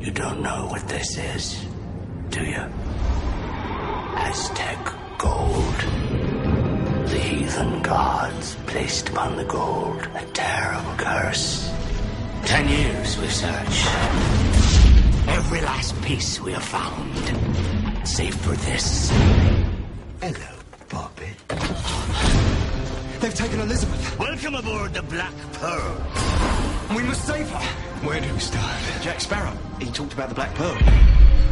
You don't know what this is, do you? Aztec gold. The heathen gods placed upon the gold a terrible curse. 10 years we searched. Every last piece we have found, save for this. Hello, Bobby. They've taken Elizabeth. Welcome aboard the Black Pearl. We must save her. Where do we start? Jack Sparrow. He talked about the Black Pearl.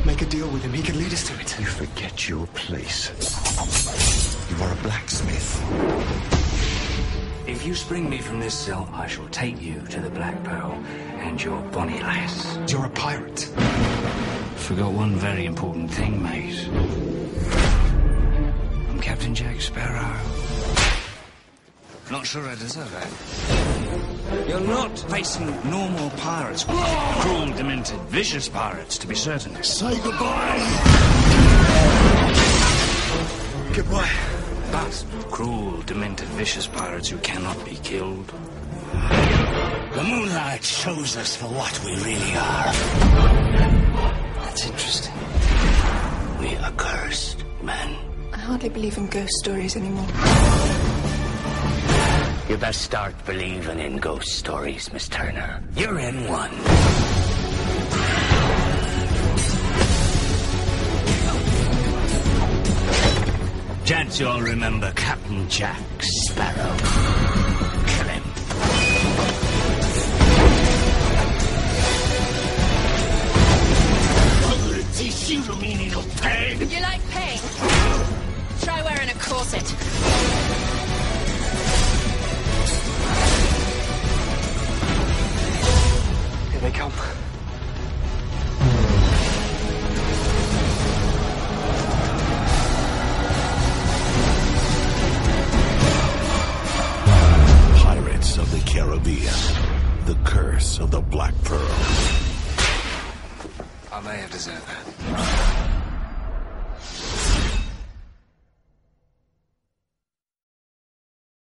Make a deal with him. He could lead us to it. You forget your place. You are a blacksmith. If you spring me from this cell, I shall take you to the Black Pearl and your bonny lass. You're a pirate. Forgot one very important thing, mate. I'm Captain Jack Sparrow. Not sure I deserve it. You're not facing normal pirates. Cruel, demented, vicious pirates, to be certain. Say goodbye! Goodbye. But cruel, demented, vicious pirates who cannot be killed. The moonlight shows us for what we really are. That's interesting. We are cursed men. I hardly believe in ghost stories anymore. You best start believing in ghost stories, Miss Turner. You're in one. Gents, you all remember Captain Jack Sparrow. Kill him. I'm gonna teach you the meaning of pain. You like pain? Try wearing a corset. Here they come. Pirates of the Caribbean. The Curse of the Black Pearl. I may have deserved that.